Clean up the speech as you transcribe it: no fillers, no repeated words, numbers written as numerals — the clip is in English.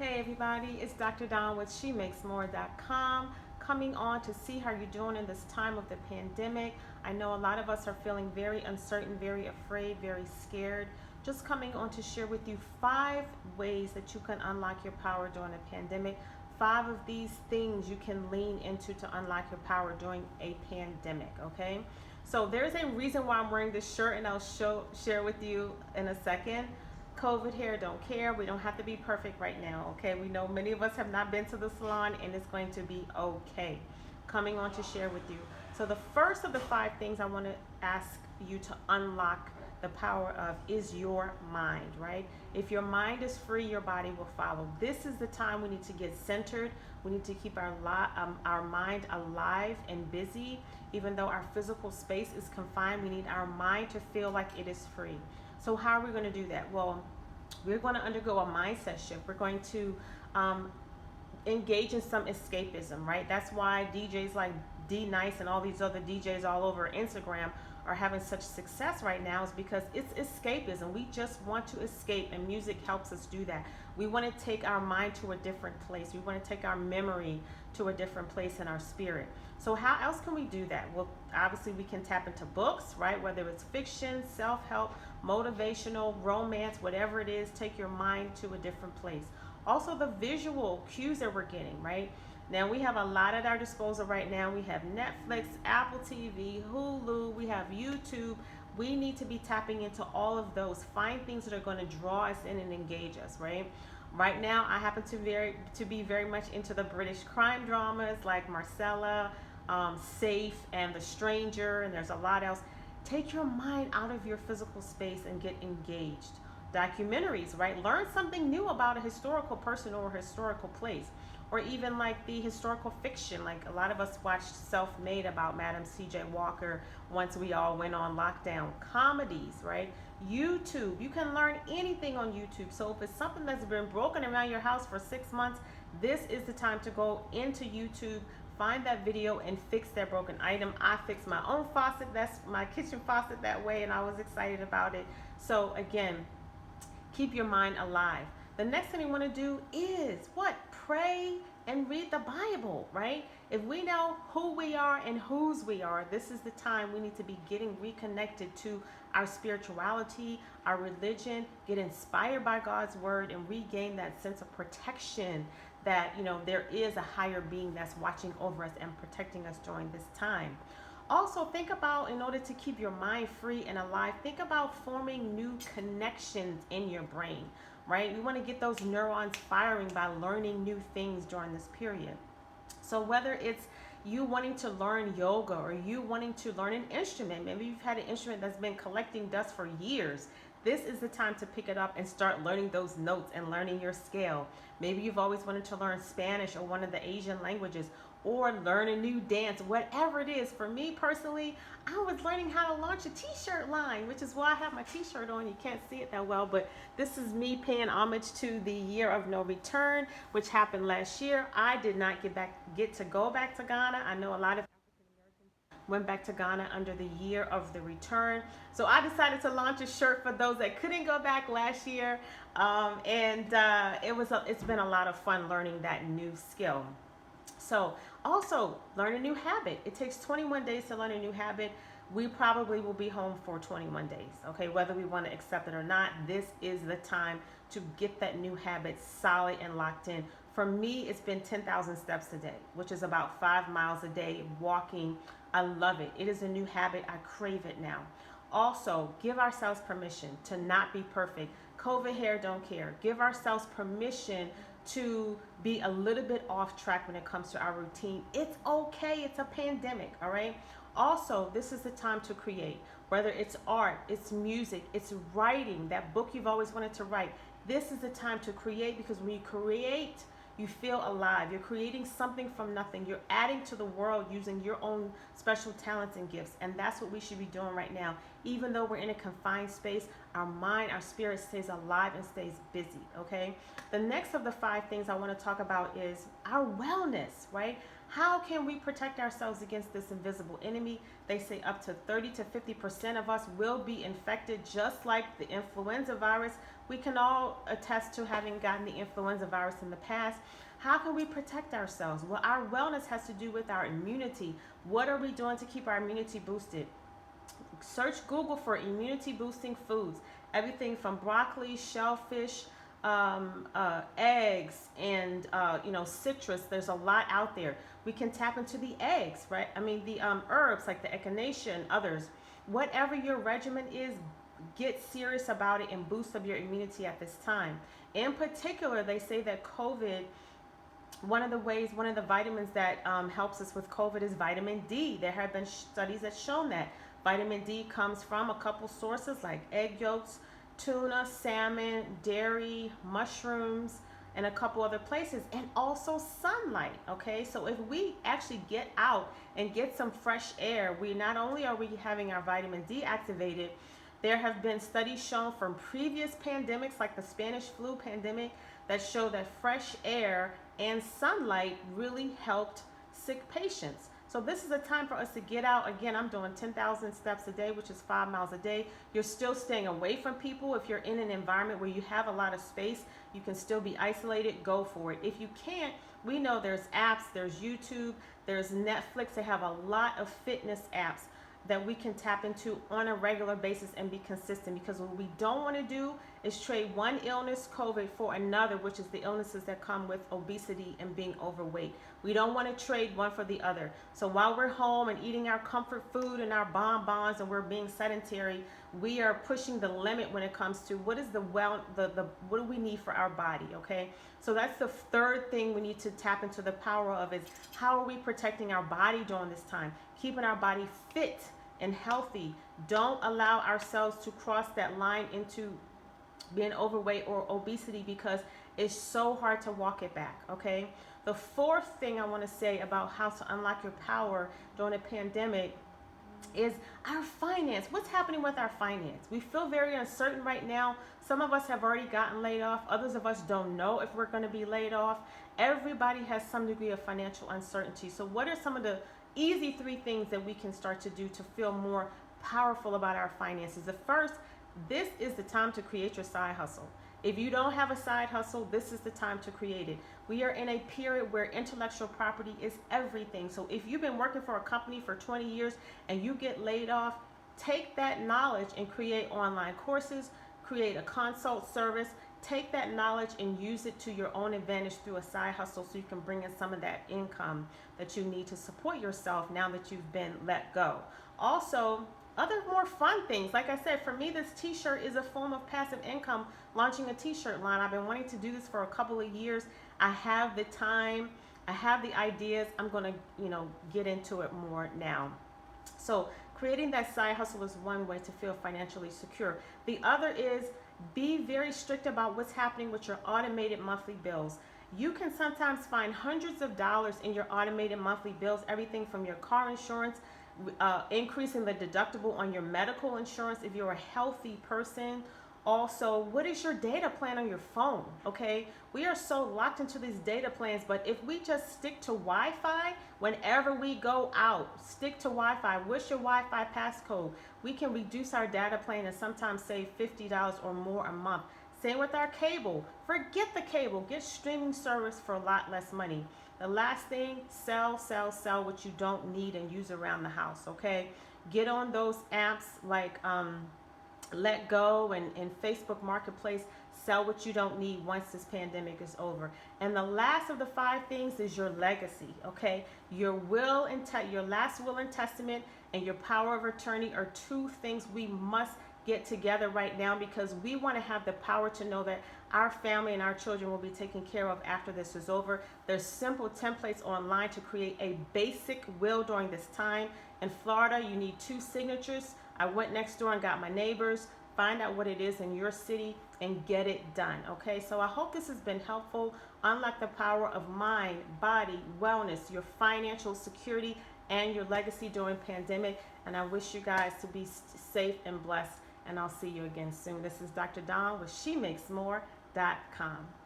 Hey everybody, it's Dr. Dawn with SheMakesMore.com coming on to see how you're doing in this time of the pandemic. I know a lot of us are feeling very uncertain, very afraid, very scared. Just coming on to share with you 5 ways that you can unlock your power during a pandemic. 5 of these things you can lean into to unlock your power during a pandemic, okay? So there's a reason why I'm wearing this shirt and I'll share with you in a second. COVID hair, don't care. We don't have to be perfect right now, okay? We know many of us have not been to the salon and it's going to be okay. Coming on to share with you. So, the first of the 5 things I want to ask you to unlock the power of is your mind, right? If your mind is free, your body will follow. This is the time we need to get centered. We need to keep our mind alive and busy. Even though our physical space is confined, we need our mind to feel like it is free. So how are we going to do that? Well, we're going to undergo a mindset shift. We're going to engage in some escapism, right? That's why DJs like D Nice and all these other DJs all over Instagram are having such success right now, is because it's escapism. We just want to escape, and music helps us do that. We want to take our mind to a different place. We want to take our memory to a different place in our spirit. So how else can we do that? Well, obviously we can tap into books, right? Whether it's fiction, self-help, motivational, romance, whatever it is, take your mind to a different place. Also the visual cues that we're getting, right? Now we have a lot at our disposal right now. We have Netflix, Apple TV, Hulu, we have YouTube. We need to be tapping into all of those. Find things that are going to draw us in and engage us, right? Right now, I happen to be very much into the British crime dramas like Marcella, Safe, and The Stranger, and there's a lot else. Take your mind out of your physical space and get engaged. Documentaries, right? Learn something new about a historical person or a historical place. Or even like the historical fiction, like a lot of us watched Self-Made about Madam C.J. Walker once we all went on lockdown. Comedies, right? YouTube, you can learn anything on YouTube. So if it's something that's been broken around your house for 6 months, this is the time to go into YouTube, find that video and fix that broken item. I fixed my own faucet, that's my kitchen faucet that way, and I was excited about it. So again, keep your mind alive. The next thing we want to do is what? Pray and read the Bible, right? If we know who we are and whose we are, this is the time we need to be getting reconnected to our spirituality, our religion, get inspired by God's word, and regain that sense of protection that, there is a higher being that's watching over us and protecting us during this time. Also, think about, in order to keep your mind free and alive, think about forming new connections in your brain, right? We want to get those neurons firing by learning new things during this period. So whether it's you wanting to learn yoga or you wanting to learn an instrument, maybe you've had an instrument that's been collecting dust for years. This is the time to pick it up and start learning those notes and learning your scale. Maybe you've always wanted to learn Spanish or one of the Asian languages, or learn a new dance, whatever it is. For me personally, I was learning how to launch a t-shirt line, which is why I have my t-shirt on. You can't see it that well, but this is me paying homage to the year of no return, which happened last year. I did not get to go back to Ghana. I know a lot of went back to Ghana under the year of the return. So I decided to launch a shirt for those that couldn't go back last year. It's been a lot of fun learning that new skill. So also learn a new habit. It takes 21 days to learn a new habit. We probably will be home for 21 days. Okay, whether we want to accept it or not, this is the time to get that new habit solid and locked in. For me, it's been 10,000 steps a day, which is about 5 miles a day walking. I love it. It is a new habit. I crave it now. Also, give ourselves permission to not be perfect. COVID hair, don't care. Give ourselves permission to be a little bit off track when it comes to our routine. It's okay. It's a pandemic, all right? Also, this is the time to create, whether it's art, it's music, it's writing, that book you've always wanted to write. This is the time to create, because when you create, you feel alive. You're creating something from nothing. You're adding to the world using your own special talents and gifts. And that's what we should be doing right now. Even though we're in a confined space, our mind, our spirit stays alive and stays busy, okay? The next of the 5 things I want to talk about is our wellness, right? How can we protect ourselves against this invisible enemy? They say up to 30 to 50% of us will be infected, just like the influenza virus. We can all attest to having gotten the influenza virus in the past. How can we protect ourselves? Well, our wellness has to do with our immunity. What are we doing to keep our immunity boosted? Search Google for immunity boosting foods. Everything from broccoli, shellfish, eggs, and citrus. There's a lot out there. We can tap into the eggs, right? I mean, the herbs like the echinacea and others. Whatever your regimen is, get serious about it and boost up your immunity at this time. In particular, they say that COVID, one of the vitamins that helps us with COVID is vitamin D. There have been studies that shown that vitamin D comes from a couple sources like egg yolks, tuna, salmon, dairy, mushrooms, and a couple other places, and also sunlight. Okay, so if we actually get out and get some fresh air, we not only are we having our vitamin D activated, there have been studies shown from previous pandemics like the Spanish flu pandemic that show that fresh air and sunlight really helped sick patients. So this is a time for us to get out. Again, I'm doing 10,000 steps a day, which is 5 miles a day. You're still staying away from people. If you're in an environment where you have a lot of space, you can still be isolated, go for it. If you can't, we know there's apps, there's YouTube, there's Netflix. They have a lot of fitness apps that we can tap into on a regular basis and be consistent, because what we don't want to do is trade one illness, COVID, for another, which is the illnesses that come with obesity and being overweight. We don't want to trade one for the other. So while we're home and eating our comfort food and our bonbons and we're being sedentary, we are pushing the limit when it comes to what is what do we need for our body, okay? So that's the third thing we need to tap into the power of, is how are we protecting our body during this time? Keeping our body fit and healthy. Don't allow ourselves to cross that line into being overweight or obesity, because it's so hard to walk it back, okay? The fourth thing I want to say about how to unlock your power during a pandemic is our finance. What's happening with our finance? We feel very uncertain right now. Some of us have already gotten laid off. Others of us don't know if we're going to be laid off. Everybody has some degree of financial uncertainty. So what are some of the easy 3 things that we can start to do to feel more powerful about our finances? The first, this is the time to create your side hustle. If you don't have a side hustle, this is the time to create it. We are in a period where intellectual property is everything. So if you've been working for a company for 20 years and you get laid off, take that knowledge and create online courses, create a consult service, take that knowledge and use it to your own advantage through a side hustle, so you can bring in some of that income that you need to support yourself now that you've been let go. Also, other more fun things. Like I said, for me, this t-shirt is a form of passive income, launching a t-shirt line. I've been wanting to do this for a couple of years. I have the time, I have the ideas. I'm going to, get into it more now. So creating that side hustle is one way to feel financially secure. The other is be very strict about what's happening with your automated monthly bills. You can sometimes find hundreds of dollars in your automated monthly bills, everything from your car insurance, increasing the deductible on your medical insurance if you're a healthy person. Also, what is your data plan on your phone? Okay, we are so locked into these data plans, but if we just stick to Wi-Fi whenever we go out, stick to Wi-Fi. What's your Wi-Fi passcode? We can reduce our data plan and sometimes save $50 or more a month. Same with our cable. Forget the cable. Get streaming service for a lot less money. The last thing, sell what you don't need and use around the house, okay? Get on those apps like Let Go and Facebook Marketplace. Sell what you don't need once this pandemic is over. And the last of the 5 things is your legacy, okay? Your last will and testament and your power of attorney are 2 things we must get together right now, because we want to have the power to know that our family and our children will be taken care of after this is over. There's simple templates online to create a basic will during this time. In Florida, you need 2 signatures. I went next door and got my neighbors, find out what it is in your city and get it done. Okay, so I hope this has been helpful. Unlock the power of mind, body, wellness, your financial security, and your legacy during pandemic. And I wish you guys to be safe and blessed. And I'll see you again soon. This is Dr. Dawn with SheMakesMore.com.